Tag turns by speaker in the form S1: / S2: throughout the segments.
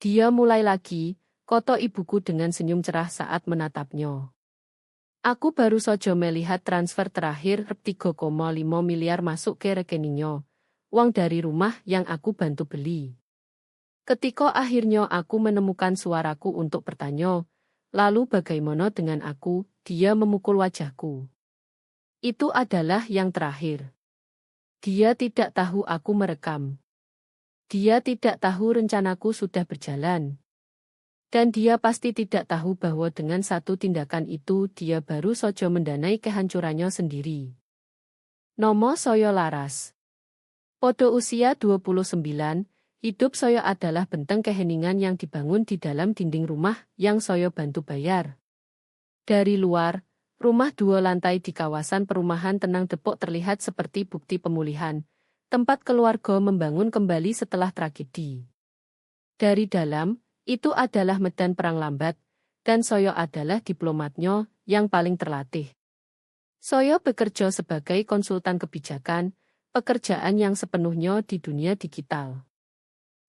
S1: Dia mulai lagi, kata ibuku dengan senyum cerah saat menatapnya. Aku baru saja melihat transfer terakhir 3,5 miliar masuk ke rekeningnya. Uang dari rumah yang aku bantu beli. Ketika akhirnya aku menemukan suaraku untuk bertanya, lalu bagaimana dengan aku, dia memukul wajahku. Itu adalah yang terakhir. Dia tidak tahu aku merekam. Dia tidak tahu rencanaku sudah berjalan. Dan dia pasti tidak tahu bahwa dengan satu tindakan itu dia baru saja mendanai kehancurannya sendiri. Nomo saya laras. Podo usia 29, hidup saya adalah benteng keheningan yang dibangun di dalam dinding rumah yang saya bantu bayar. Dari luar, rumah 2 lantai di kawasan perumahan Tenang Depok terlihat seperti bukti pemulihan, tempat keluarga membangun kembali setelah tragedi. Dari dalam, itu adalah medan perang lambat, dan saya adalah diplomatnya yang paling terlatih. Saya bekerja sebagai konsultan kebijakan, pekerjaan yang sepenuhnya di dunia digital.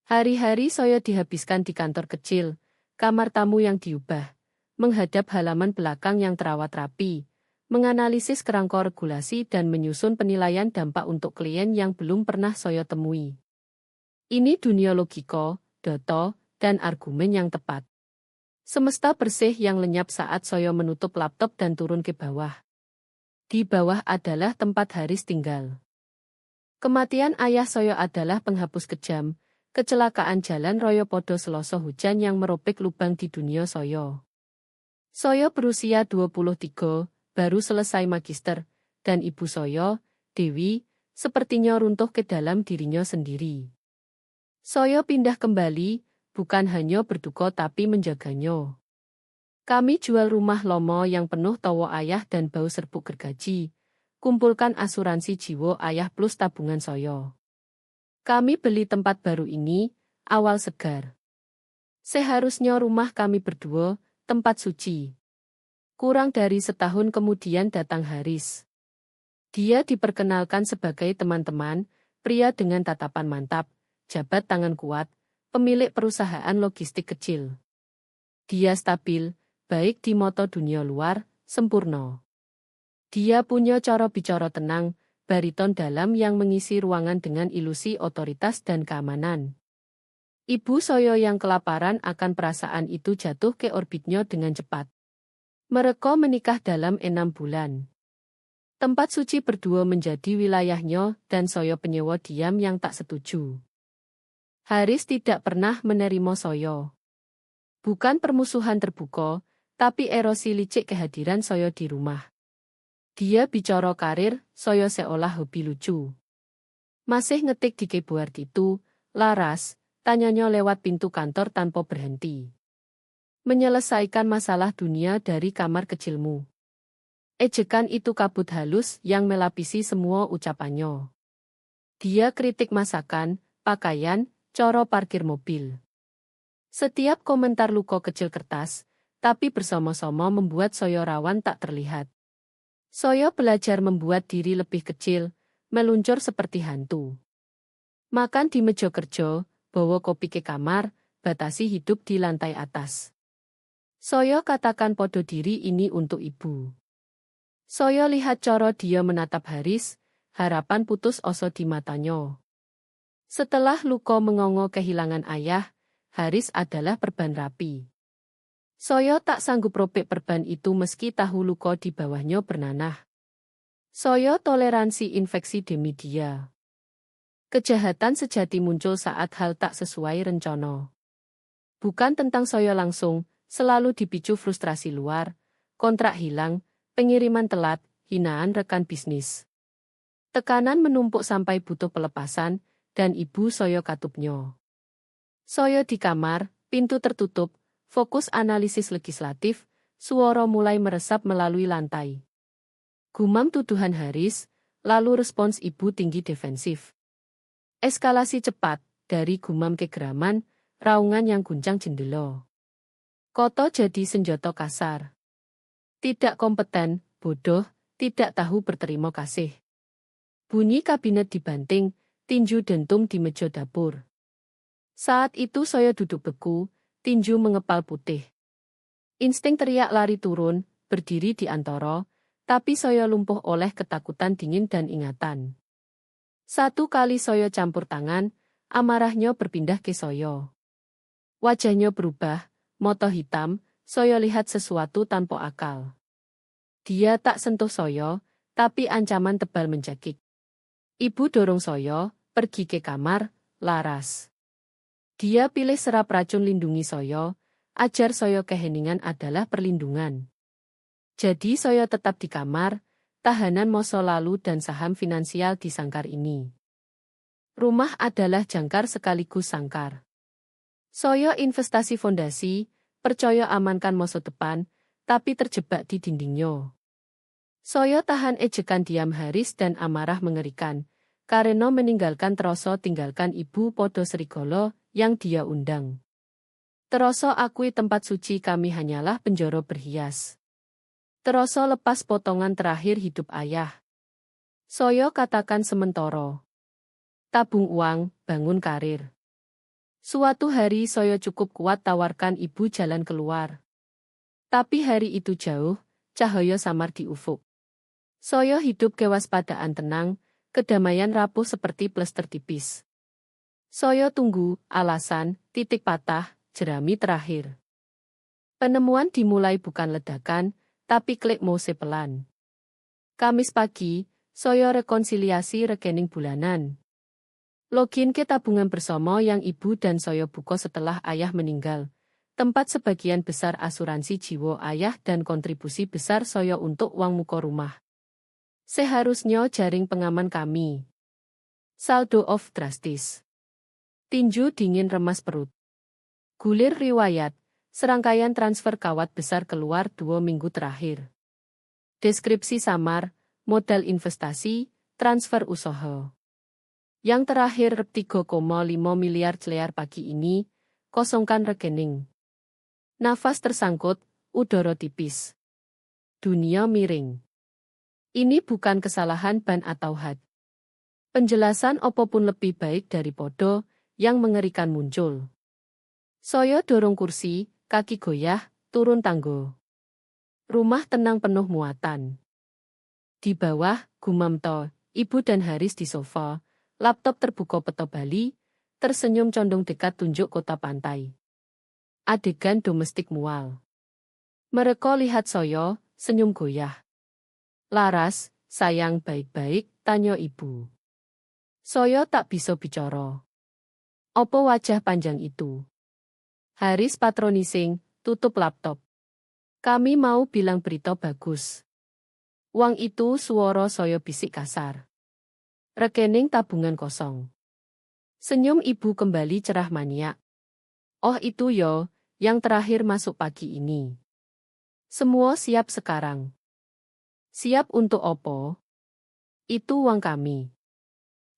S1: Hari-hari saya dihabiskan di kantor kecil, kamar tamu yang diubah, menghadap halaman belakang yang terawat rapi, menganalisis kerangka regulasi dan menyusun penilaian dampak untuk klien yang belum pernah saya temui. Ini dunia logika, data, dan argumen yang tepat. Semesta bersih yang lenyap saat saya menutup laptop dan turun ke bawah. Di bawah adalah tempat Haris tinggal. Kematian ayah saya adalah penghapus kejam, kecelakaan jalan raya podo Selasa hujan yang merobek lubang di dunia saya. Saya berusia 23, baru selesai magister, dan ibu saya, Dewi, sepertinya runtuh ke dalam dirinya sendiri. Saya pindah kembali, bukan hanya berduka tapi menjaganya. Kami jual rumah lomo yang penuh tawa ayah dan bau serbuk gergaji, kumpulkan asuransi jiwa ayah plus tabungan saya. Kami beli tempat baru ini, awal segar. Seharusnya rumah kami berdua, tempat suci. Kurang dari setahun kemudian datang Haris. Dia diperkenalkan sebagai teman-teman, pria dengan tatapan mantap, jabat tangan kuat, pemilik perusahaan logistik kecil. Dia stabil, baik di mata dunia luar, sempurna. Dia punya cara bicara tenang, bariton dalam yang mengisi ruangan dengan ilusi otoritas dan keamanan. Ibu saya yang kelaparan akan perasaan itu jatuh ke orbitnya dengan cepat. Mereka menikah dalam 6 bulan. Tempat suci berdua menjadi wilayahnya dan saya penyewa diam yang tak setuju. Haris tidak pernah menerima saya. Bukan permusuhan terbuka, tapi erosi licik kehadiran saya di rumah. Dia bicara karir, saya seolah hobi lucu. Masih ngetik di keyboard itu, laras, tanyanya lewat pintu kantor tanpa berhenti. Menyelesaikan masalah dunia dari kamar kecilmu. Ejekan itu kabut halus yang melapisi semua ucapannya. Dia kritik masakan, pakaian, cara parkir mobil. Setiap komentar luka kecil kertas, tapi bersama-sama membuat saya rawan tak terlihat. Saya belajar membuat diri lebih kecil, meluncur seperti hantu. Makan di meja kerja, bawa kopi ke kamar, batasi hidup di lantai atas. Saya katakan podo diri ini untuk ibu. Saya lihat cara dia menatap Haris, harapan putus asa di matanya. Setelah luka mengongo kehilangan ayah, Haris adalah perban rapi. Saya tak sanggup robek perban itu meski tahu luka di bawahnya bernanah. Saya toleransi infeksi demi dia. Kejahatan sejati muncul saat hal tak sesuai rencana. Bukan tentang saya langsung, selalu dipicu frustrasi luar, kontrak hilang, pengiriman telat, hinaan rekan bisnis. Tekanan menumpuk sampai butuh pelepasan, dan ibu saya katupnya. Saya di kamar, pintu tertutup, fokus analisis legislatif, suara mulai meresap melalui lantai. Gumam tuduhan Haris, lalu respons ibu tinggi defensif. Eskalasi cepat, dari gumam ke geraman, raungan yang guncang jendela. Koto jadi senjata kasar. Tidak kompeten, bodoh, tidak tahu berterima kasih. Bunyi kabinet dibanting, tinju dentum di meja dapur. Saat itu saya duduk beku, tinju mengepal putih. Insting teriak lari turun, berdiri di antara, tapi saya lumpuh oleh ketakutan dingin dan ingatan. Satu kali saya campur tangan, amarahnya berpindah ke saya. Wajahnya berubah, mata hitam, saya lihat sesuatu tanpa akal. Dia tak sentuh saya, tapi ancaman tebal menjekik. Ibu dorong saya, pergi ke kamar, laras. Dia pilih serap racun lindungi saya, ajar saya keheningan adalah perlindungan. Jadi saya tetap di kamar, tahanan masa lalu dan saham finansial di sangkar ini. Rumah adalah jangkar sekaligus sangkar. Saya investasi fondasi, percaya amankan masa depan, tapi terjebak di dindingnya. Saya tahan ejekan diam Haris dan amarah mengerikan, karena meninggalkan terasa tinggalkan ibu podo serigala yang dia undang. Terasa akui tempat suci kami hanyalah penjara berhias. Terasa lepas potongan terakhir hidup ayah. Saya katakan sementara. Tabung uang, bangun karir. Suatu hari saya cukup kuat tawarkan ibu jalan keluar. Tapi hari itu jauh, cahaya samar di ufuk. Saya hidup kewaspadaan tenang, kedamaian rapuh seperti plester tipis. Saya tunggu, alasan, titik patah, jerami terakhir. Penemuan dimulai bukan ledakan, tapi klik mouse pelan. Kamis pagi, saya rekonsiliasi rekening bulanan. Login ke tabungan bersama yang ibu dan saya buka setelah ayah meninggal. Tempat sebagian besar asuransi jiwa ayah dan kontribusi besar saya untuk uang muka rumah. Seharusnya jaring pengaman kami. Saldo off drastis. Tinju dingin remas perut. Gulir riwayat, serangkaian transfer kawat besar keluar 2 minggu terakhir. Deskripsi samar, modal investasi, transfer usaha. Yang terakhir 3,5 miliar celear pagi ini, kosongkan rekening. Nafas tersangkut, udara tipis. Dunia miring. Ini bukan kesalahan ban atau had. Penjelasan apapun lebih baik dari podo yang mengerikan muncul. Saya dorong kursi, kaki goyah, turun tangga. Rumah tenang penuh muatan. Di bawah, Gumamto, ibu dan Haris di sofa. Laptop terbuka peta Bali, tersenyum condong dekat tunjuk kota pantai. Adegan domestik mual. Mereka lihat saya, senyum goyah. Laras, sayang baik-baik, tanya ibu. Saya tak bisa bicara. Apa wajah panjang itu? Haris patronising, tutup laptop. Kami mau bilang berita bagus. Uang itu suara saya bisik kasar. Rekening tabungan kosong. Senyum ibu kembali cerah maniak. Oh itu yo, yang terakhir masuk pagi ini. Semua siap sekarang. Siap untuk opo? Itu uang kami.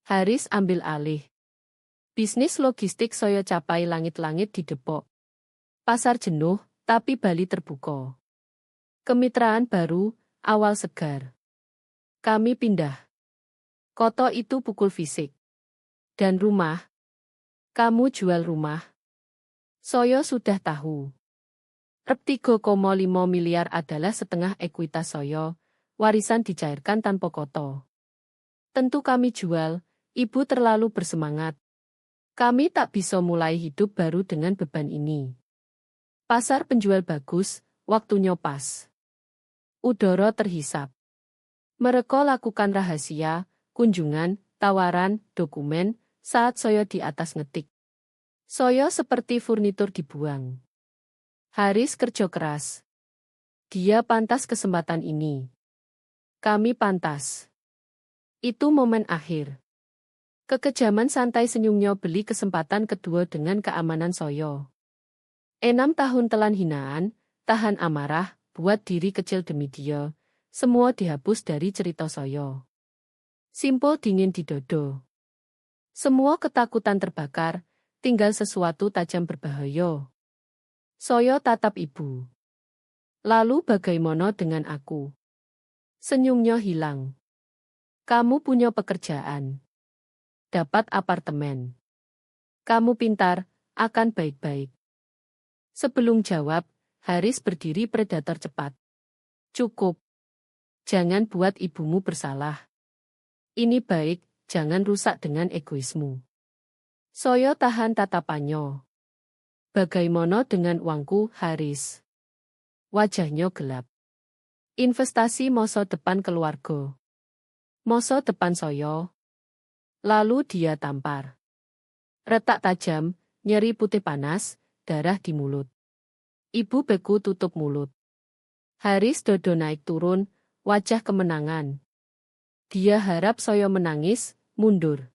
S1: Haris ambil alih. Bisnis logistik saya capai langit-langit di Depok. Pasar jenuh, tapi Bali terbuka. Kemitraan baru, awal segar. Kami pindah. Koto itu pukul fisik. Dan rumah. Kamu jual rumah. Saya sudah tahu. Rep 3,5 miliar adalah setengah ekuitas saya. Warisan dicairkan tanpa koto. Tentu kami jual, ibu terlalu bersemangat. Kami tak bisa mulai hidup baru dengan beban ini. Pasar penjual bagus, waktunya pas. Udara terhisap. Mereka lakukan rahasia, kunjungan, tawaran, dokumen, saat saya di atas ngetik. Saya seperti furnitur dibuang. Haris kerja keras. Dia pantas kesempatan ini. Kami pantas. Itu momen akhir. Kekejaman santai senyumnya beli kesempatan kedua dengan keamanan saya. 6 tahun telan hinaan, tahan amarah, buat diri kecil demi dia. Semua dihapus dari cerita saya. Simpel dingin di dodo. Semua ketakutan terbakar, tinggal sesuatu tajam berbahaya. Saya tatap ibu. Lalu bagaimana dengan aku? Senyumnya hilang. Kamu punya pekerjaan. Dapat apartemen. Kamu pintar, akan baik-baik. Sebelum jawab, Haris berdiri predator cepat. Cukup. Jangan buat ibumu bersalah. Ini baik, jangan rusak dengan egoismu. Saya tahan tatapannya. Bagaimana dengan uangku, Haris? Wajahnya gelap. Investasi masa depan keluarga. Masa depan saya. Lalu dia tampar. Retak tajam, nyeri putih panas, darah di mulut. Ibu beku tutup mulut. Haris dodo naik turun, wajah kemenangan. Dia harap saya menangis, mundur.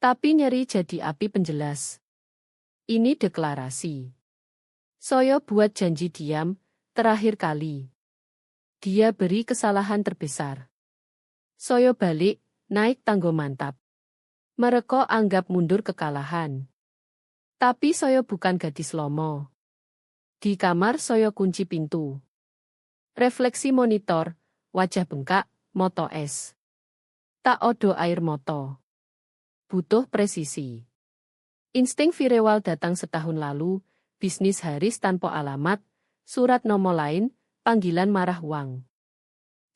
S1: Tapi nyeri jadi api penjelas. Ini deklarasi. Saya buat janji diam, terakhir kali. Dia beri kesalahan terbesar. Saya balik, naik tangga mantap. Mereka anggap mundur kekalahan. Tapi saya bukan gadis lomo. Di kamar saya kunci pintu. Refleksi monitor, wajah bengkak, moto es. Tak odo air moto. Butuh presisi. Insting Firewall datang setahun lalu, bisnis Haris tanpa alamat, surat nomor lain, panggilan marah uang.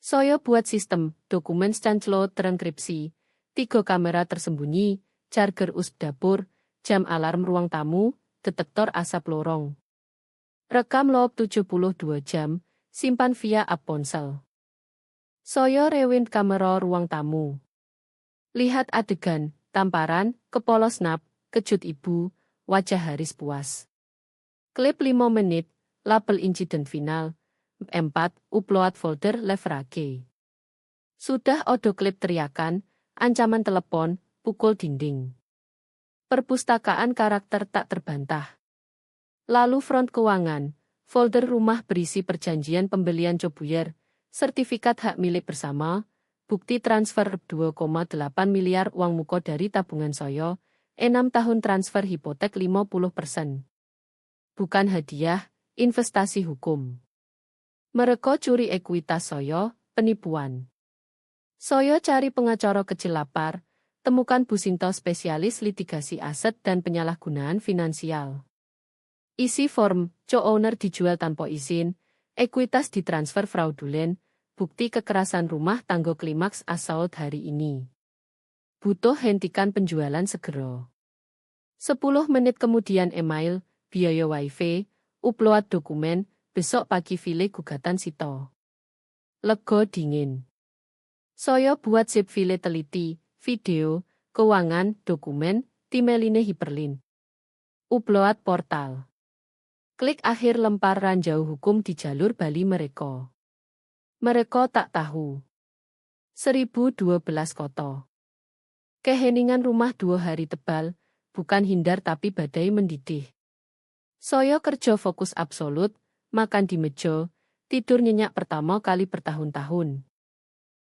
S1: Saya buat sistem, dokumen scanclo terenkripsi, 3 kamera tersembunyi, charger USB dapur, jam alarm ruang tamu, detektor asap lorong. Rekam log 72 jam, simpan via app ponsel. Saya rewind kamera ruang tamu. Lihat adegan, tamparan, kepala snap, kejut ibu, wajah Haris puas. Klip 5 menit, label insiden final, 4, upload folder leverage. Sudah audio klip teriakan, ancaman telepon, pukul dinding. Perpustakaan karakter tak terbantah. Lalu front keuangan, folder rumah berisi perjanjian pembelian Cobuyer, sertifikat hak milik bersama, bukti transfer 2,8 miliar uang muka dari tabungan saya, 6 tahun transfer hipotek 50%. Bukan hadiah, investasi hukum. Mereka curi ekuitas saya, penipuan. Saya cari pengacara kecil lapar, temukan Bu Sinto spesialis litigasi aset dan penyalahgunaan finansial. Isi form, co-owner dijual tanpa izin, ekuitas ditransfer fraudulen, bukti kekerasan rumah tangga klimaks assault hari ini. Butuh hentikan penjualan segera. 10 menit kemudian email, biaya wifi, upload dokumen, besok pagi file gugatan Sito. Lego dingin. Saya buat zip file teliti, video, keuangan, dokumen, timeline hiperlink. Upload portal. Klik akhir lempar ranjau hukum di jalur Bali mereka. Mereka tak tahu. 1012 koto. Keheningan rumah 2 hari tebal, bukan hindar tapi badai mendidih. Saya kerja fokus absolut, makan di meja, tidur nyenyak pertama kali bertahun-tahun.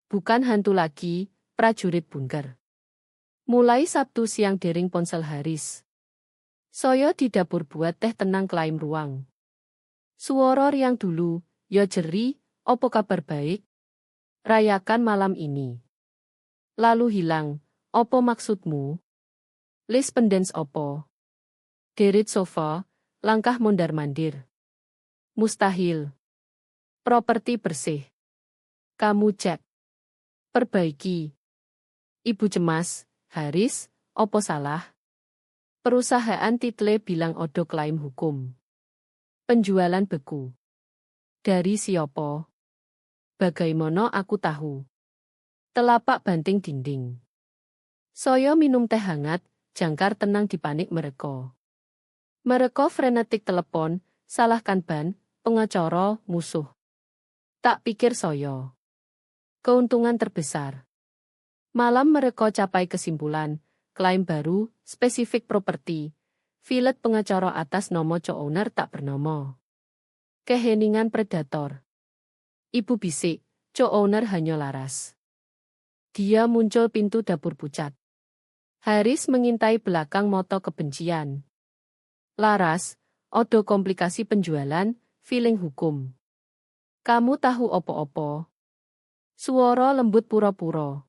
S1: Bukan hantu lagi, prajurit bunker. Mulai Sabtu siang dering ponsel Haris. Saya di dapur buat teh tenang klaim ruang. Suara yang dulu, ya jeri, opo kabar baik? Rayakan malam ini. Lalu hilang, opo maksudmu? List pendens opo? Derit sofa, langkah mondar-mandir. Mustahil. Properti bersih. Kamu cek. Perbaiki. Ibu cemas, Haris, opo salah? Perusahaan title bilang odo klaim hukum. Penjualan beku. Dari siapa? Bagaimana aku tahu? Telapak banting dinding. Saya minum teh hangat, jangkar tenang di panik mereka. Mereka frenetik telepon, salahkan ban, pengacara, musuh. Tak pikir saya. Keuntungan terbesar. Malam mereka capai kesimpulan, klaim baru, spesifik properti, filet pengacara atas nama co-owner tak bernama. Keheningan predator. Ibu bisik, co-owner hanya laras. Dia muncul pintu dapur pucat. Haris mengintai belakang moto kebencian. Laras, odo komplikasi penjualan, feeling hukum. Kamu tahu opo-opo? Suara lembut pura-pura.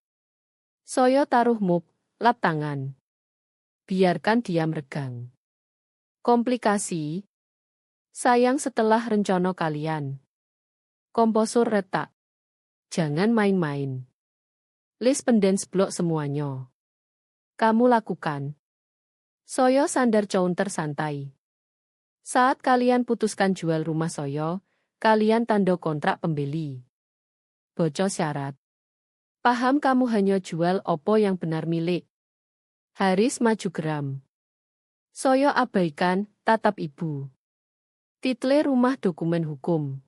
S1: Saya taruh muk, lap tangan. Biarkan dia meregang. Komplikasi. Sayang setelah rencana kalian. Komposur retak. Jangan main-main. List pendens blok semuanya. Kamu lakukan. Soyo sandar counter santai. Saat kalian putuskan jual rumah Soyo, kalian tanda kontrak pembeli. Boco syarat. Paham kamu hanya jual opo yang benar milik. Haris maju geram. Soyo abaikan, tatap ibu. Title rumah dokumen hukum.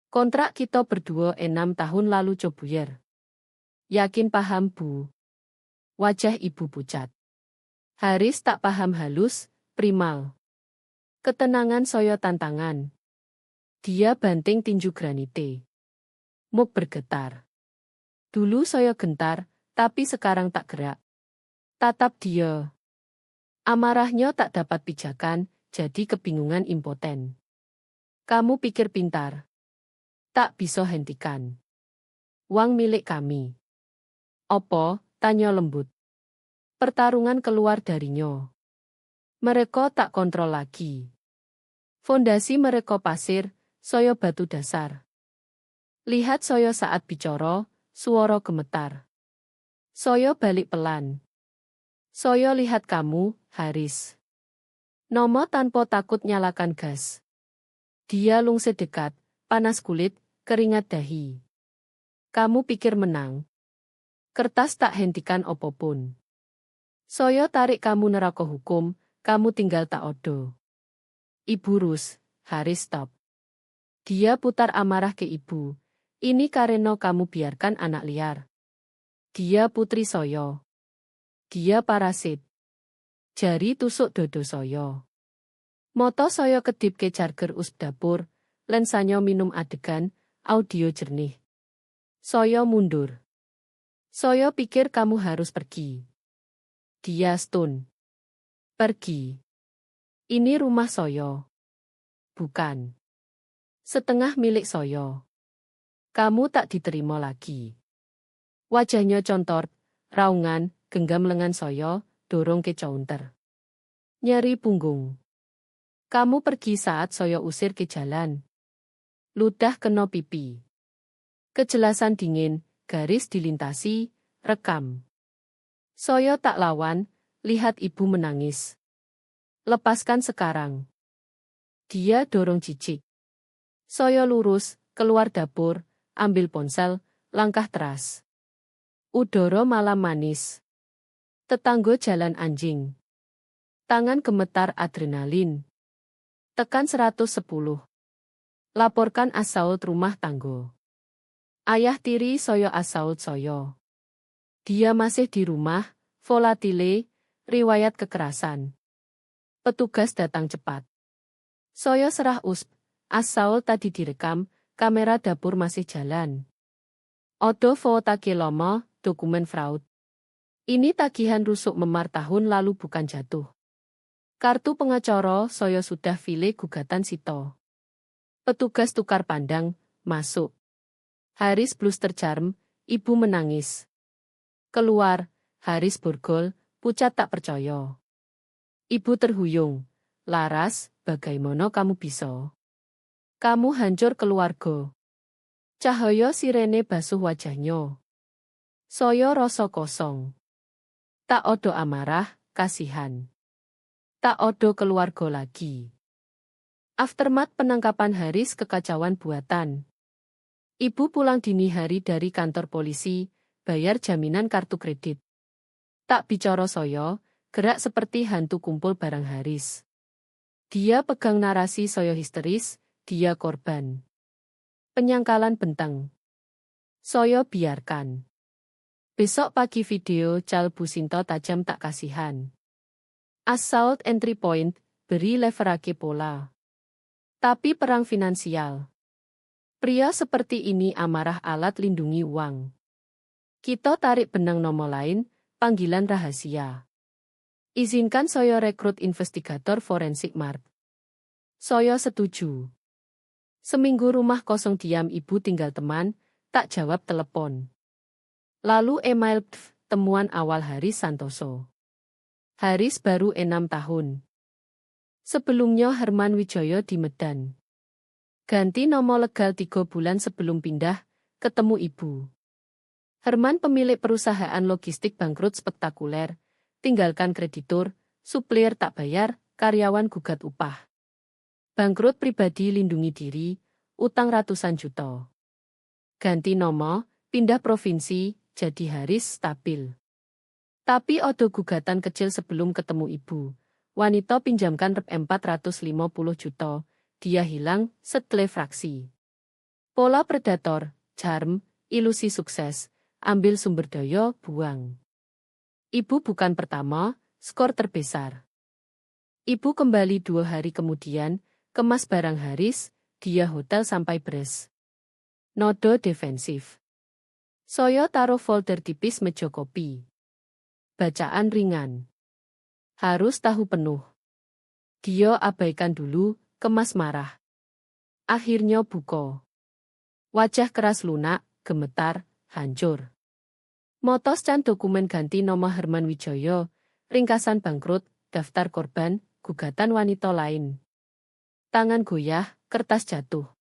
S1: Kontrak kita berdua 6 tahun lalu cobuyer. Yakin paham bu? Wajah ibu pucat. Haris tak paham halus, primal. Ketenangan Soyo tantangan. Dia banting tinju granite. Muk bergetar. Dulu Soyo gentar, tapi sekarang tak gerak. Tatap dia. Amarahnya tak dapat pijakan, jadi kebingungan impoten. Kamu pikir pintar. Tak bisa hentikan. Uang milik kami. Opo, tanya lembut. Pertarungan keluar darinya. Mereka tak kontrol lagi. Fondasi mereka pasir, Soyo batu dasar. Lihat Soyo saat bicara, suara gemetar. Soyo balik pelan. Soyo lihat kamu, Haris. Nomo tanpa takut nyalakan gas. Dia lungse dekat, panas kulit, keringat dahi. Kamu pikir menang? Kertas tak hentikan opopun. Soyo tarik kamu neraka hukum, kamu tinggal tak odo. Ibu Rus, Haris stop. Dia putar amarah ke ibu. Ini karena kamu biarkan anak liar. Dia putri Soyo. Dia parasit. Jari tusuk dodo Soyo. Moto Soyo kedip ke charger usb dapur, lensanya minum adegan, audio jernih. Soyo mundur. Soyo pikir kamu harus pergi. Dia stun. Pergi. Ini rumah Soyo. Bukan. Setengah milik Soyo. Kamu tak diterima lagi. Wajahnya contor, raungan, genggam lengan Soyo, dorong ke counter. Nyeri punggung. Kamu pergi saat Soyo usir ke jalan. Ludah kena pipi. Kejelasan dingin, garis dilintasi, rekam. Soyo tak lawan, lihat ibu menangis. Lepaskan sekarang. Dia dorong cicik. Soyo lurus, keluar dapur, ambil ponsel, langkah teras. Udara malam manis. Tetanggo jalan anjing. Tangan gemetar adrenalin. Tekan 110. Laporkan assault rumah tanggo. Ayah tiri Soyo assault Soyo. Dia masih di rumah, volatile, riwayat kekerasan. Petugas datang cepat. Soyo serah usb, assault tadi direkam, kamera dapur masih jalan. Odo footake lomo, dokumen fraud. Ini tagihan rusuk memar tahun lalu bukan jatuh. Kartu pengacara Soyo sudah file gugatan sito. Petugas tukar pandang, masuk. Haris bluster charm, ibu menangis. Keluar, Haris borgol, pucat tak percaya. Ibu terhuyung. Laras, bagaimana kamu bisa? Kamu hancur keluarga. Cahaya sirene basuh wajahnya. Soyo rasa kosong. Tak odo amarah, kasihan. Tak odo keluarga lagi. Aftermath penangkapan Haris kekacauan buatan. Ibu pulang dini hari dari kantor polisi, bayar jaminan kartu kredit. Tak bicara Soyo, gerak seperti hantu kumpul barang Haris. Dia pegang narasi Soyo histeris, dia korban. Penyangkalan benteng. Soyo biarkan. Besok pagi video Cal Businto tajam tak kasihan. Assault entry point, beri leverage pola. Tapi perang finansial. Pria seperti ini amarah alat lindungi uang. Kita tarik benang nomor lain, panggilan rahasia. Izinkan Soyo rekrut investigator forensik Mart. Soyo setuju. Seminggu rumah kosong diam ibu tinggal teman, tak jawab telepon. Lalu email temuan awal Haris Santoso. Haris baru 6 tahun. Sebelumnya Herman Wijaya di Medan. Ganti nama legal 3 bulan sebelum pindah, ketemu ibu. Herman pemilik perusahaan logistik bangkrut spektakuler, tinggalkan kreditur, supplier tak bayar, karyawan gugat upah. Bangkrut pribadi lindungi diri, utang ratusan juta. Ganti nama, pindah provinsi, jadi Haris stabil. Tapi odo gugatan kecil sebelum ketemu ibu. Wanita pinjamkan rep 450 juta, dia hilang setelah fraksi. Pola predator, charm, ilusi sukses, ambil sumber daya, buang. Ibu bukan pertama, skor terbesar. Ibu kembali 2 hari kemudian, kemas barang Haris, dia hotel sampai beres. Nodo defensif. Soyo taruh folder tipis meja kopi. Bacaan ringan. Harus tahu penuh. Dia abaikan dulu, kemas marah. Akhirnya buko. Wajah keras lunak, gemetar, hancur. Motos can dokumen ganti nama Herman Wijaya, ringkasan bangkrut, daftar korban, gugatan wanita lain. Tangan goyah, kertas jatuh.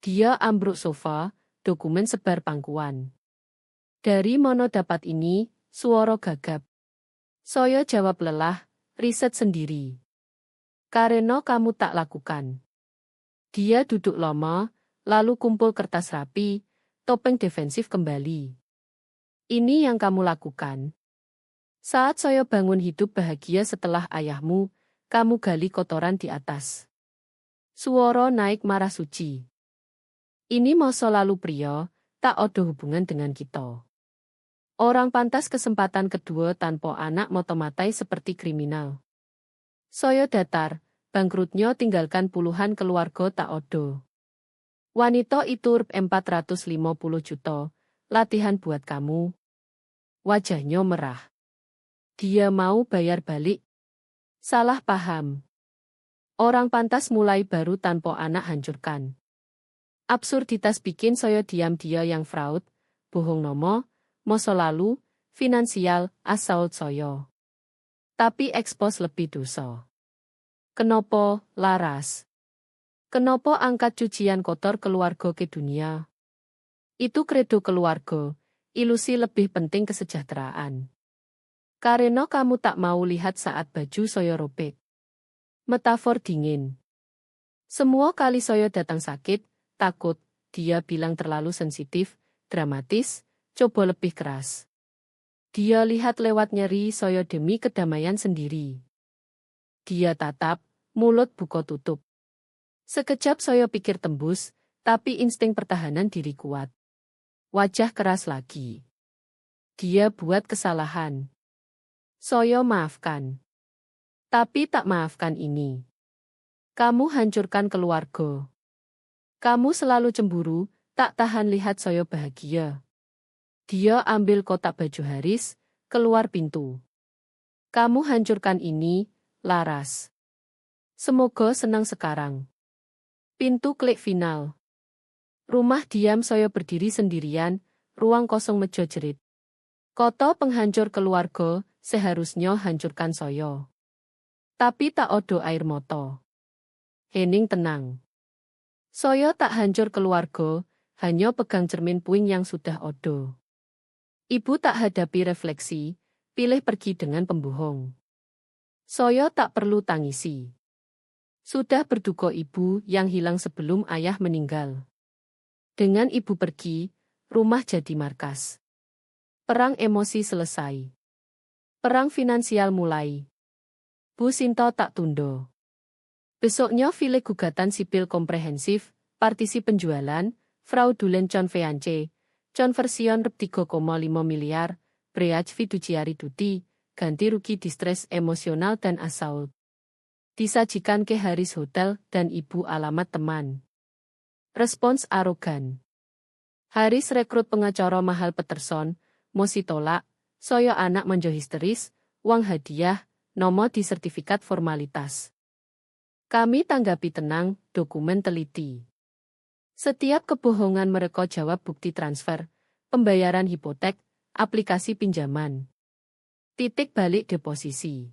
S1: Dia ambruk sofa, dokumen sebar pangkuan. Dari mana dapat ini? Suara gagap. Soyo jawab lelah, riset sendiri. Karena kamu tak lakukan. Dia duduk lama, lalu kumpul kertas rapi, topeng defensif kembali. Ini yang kamu lakukan. Saat Soyo bangun hidup bahagia setelah ayahmu, kamu gali kotoran di atas. Suara naik marah suci. Ini masa lalu pria, tak ada hubungan dengan kita. Orang pantas kesempatan kedua tanpa anak motomatai seperti kriminal. Soyo datar, bangkrutnya tinggalkan puluhan keluarga tak odo. Wanita itu 450 juta, latihan buat kamu. Wajahnya merah. Dia mau bayar balik. Salah paham. Orang pantas mulai baru tanpa anak hancurkan. Absurditas bikin Soyo diam dia yang fraud, bohong nomo, masa lalu, finansial, assault Soyo. Tapi ekspos lebih dosa. Kenapa, laras? Kenapa angkat cucian kotor keluarga ke dunia? Itu kredo keluarga, ilusi lebih penting kesejahteraan. Karena kamu tak mau lihat saat baju Soyo robek. Metafor dingin. Semua kali Soyo datang sakit, takut, dia bilang terlalu sensitif, dramatis, coba lebih keras. Dia lihat lewat nyeri Soyo demi kedamaian sendiri. Dia tatap, mulut buka tutup. Sekejap Soyo pikir tembus, tapi insting pertahanan diri kuat. Wajah keras lagi. Dia buat kesalahan. Soyo maafkan. Tapi tak maafkan ini. Kamu hancurkan keluarga. Kamu selalu cemburu, tak tahan lihat Soyo bahagia. Dia ambil kotak baju Haris, keluar pintu. Kamu hancurkan ini, laras. Semoga senang sekarang. Pintu klik final. Rumah diam Soyo berdiri sendirian, ruang kosong meja jerit. Koto penghancur keluarga, seharusnya hancurkan Soyo. Tapi tak odo air moto. Hening tenang. Soyo tak hancur keluarga, hanya pegang cermin puing yang sudah odo. Ibu tak hadapi refleksi, pilih pergi dengan pembohong. Soyo tak perlu tangisi. Sudah berduka ibu yang hilang sebelum ayah meninggal. Dengan ibu pergi, rumah jadi markas. Perang emosi selesai. Perang finansial mulai. Bu Sinto tak tundo. Besoknya file gugatan sipil komprehensif, partisi penjualan, fraudulent conveyance, conversion rep 3,5 miliar, breach fiduciary duty, ganti rugi distres emosional dan assault. Disajikan ke Haris Hotel dan ibu alamat teman. Respons arogan. Haris rekrut pengacara mahal Peterson, mosi tolak, Soyo anak menjo histeris, uang hadiah, nomor di sertifikat formalitas. Kami tanggapi tenang, dokumen teliti. Setiap kebohongan mereka jawab bukti transfer, pembayaran hipotek, aplikasi pinjaman. Titik balik deposisi.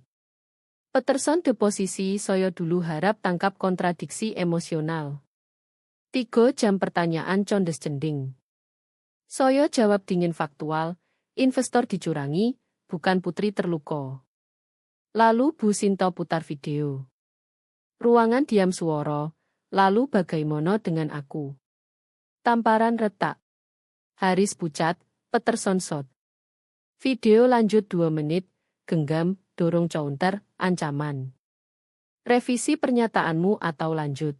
S1: Peterson deposisi saya dulu harap tangkap kontradiksi emosional. 3 jam pertanyaan condes cending. Saya jawab dingin faktual, investor dicurangi, bukan putri terluka. Lalu Bu Sinta putar video. Ruangan diam suara, lalu bagaimana dengan aku? Tamparan retak. Haris pucat, Peterson shot. Video lanjut 2 menit, genggam, dorong counter, ancaman. Revisi pernyataanmu atau lanjut.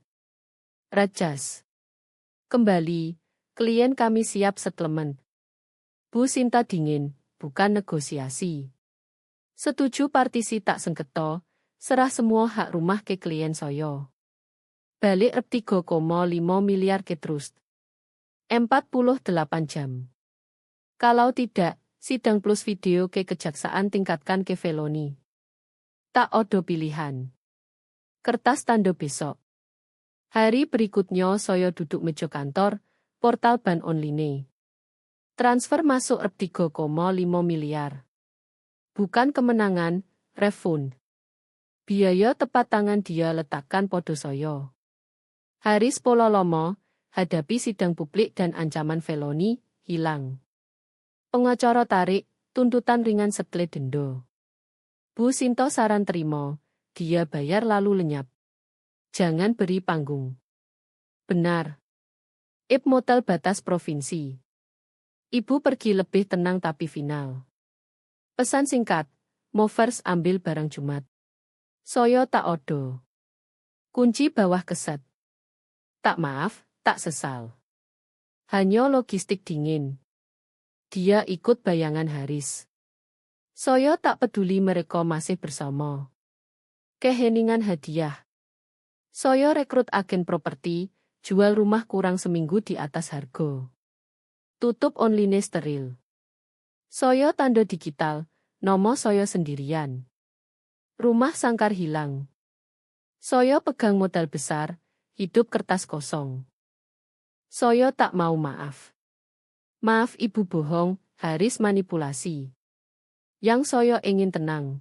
S1: Rajas. Kembali, klien kami siap settlement. Bu Sinta dingin, bukan negosiasi. Setuju partisi tak sengketo, serah semua hak rumah ke klien soyo. Balik rep 3,5 miliar ke trust. 48 jam. Kalau tidak, sidang plus video ke kejaksaan tingkatkan ke feloni. Tak odo pilihan. Kertas tanda besok. Hari berikutnya saya duduk meja kantor, portal ban online. Transfer masuk rep 3,5 miliar. Bukan kemenangan, refund. Biaya tepat tangan dia letakkan podo saya. Haris Pololomo, hadapi sidang publik dan ancaman feloni, hilang. Pengacara tarik, tuntutan ringan setle denda. Bu Sinto saran terima, dia bayar lalu lenyap. Jangan beri panggung. Benar. IP Motel batas provinsi. Ibu pergi lebih tenang tapi final. Pesan singkat, Movers ambil barang Jumat. Soyo tak odo. Kunci bawah keset. Tak maaf, tak sesal. Hanya logistik dingin. Dia ikut bayangan Haris. Soyo tak peduli mereka masih bersama. Keheningan hadiah. Soyo rekrut agen properti, jual rumah kurang seminggu di atas harga. Tutup online steril. Soyo tanda digital, nomo soyo sendirian. Rumah sangkar hilang. Soyo pegang modal besar, hidup kertas kosong. Soyo tak mau maaf. Maaf ibu bohong, Haris manipulasi. Yang soyo ingin tenang.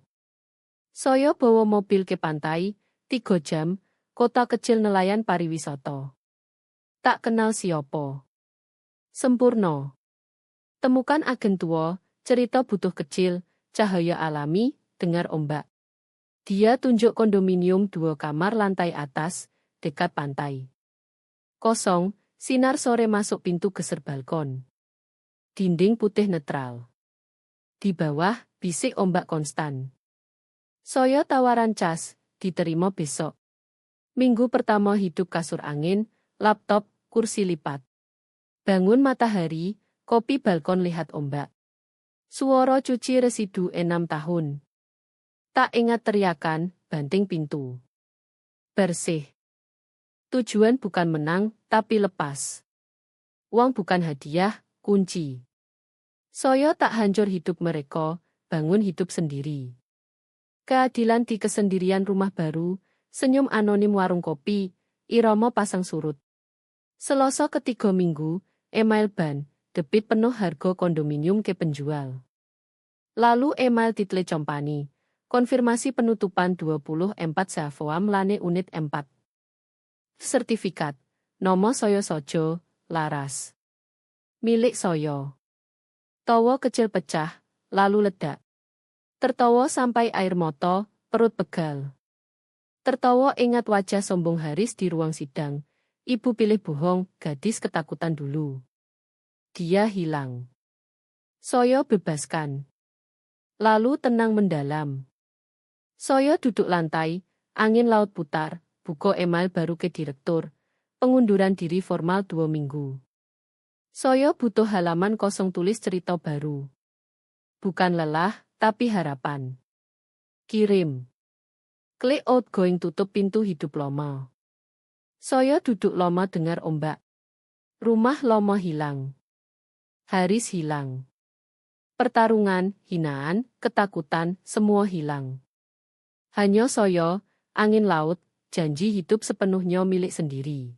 S1: Soyo bawa mobil ke pantai, 3 jam, kota kecil nelayan pariwisata. Tak kenal siopo. Sempurna. Temukan agen tua, cerita butuh kecil, cahaya alami, dengar ombak. Dia tunjuk kondominium 2 kamar lantai atas, dekat pantai. Kosong, sinar sore masuk pintu geser balkon. Dinding putih netral. Di bawah, bisik ombak konstan. Soyo tawaran cas, diterima besok. Minggu pertama hidup kasur angin, laptop, kursi lipat. Bangun matahari, kopi balkon lihat ombak. Suara cuci residu 6 tahun. Tak ingat teriakan, banting pintu. Bersih. Tujuan bukan menang, tapi lepas. Uang bukan hadiah, kunci. Soyo tak hancur hidup mereka, bangun hidup sendiri. Keadilan di kesendirian rumah baru, senyum anonim warung kopi, irama pasang surut. Selasa ketiga minggu, email ban, debit penuh harga kondominium ke penjual. Lalu email title company, konfirmasi penutupan 24 Savoam lane unit 4. Sertifikat, nomo soyo sojo, laras. Milik soyo. Tawa kecil pecah, lalu ledak. Tertawa sampai air mata, perut pegal. Tertawa ingat wajah sombong Haris di ruang sidang. Ibu pilih bohong, gadis ketakutan dulu. Dia hilang. Soyo bebaskan. Lalu tenang mendalam. Soyo duduk lantai, angin laut putar, buka email baru ke direktur, pengunduran diri formal 2 minggu. Soyo butuh halaman kosong tulis cerita baru. Bukan lelah, tapi harapan. Kirim. Klik outgoing tutup pintu hidup lama. Soyo duduk lama dengar ombak. Rumah lama hilang. Haris hilang. Pertarungan, hinaan, ketakutan, semua hilang. Hanya soyo, angin laut, janji hidup sepenuhnya milik sendiri.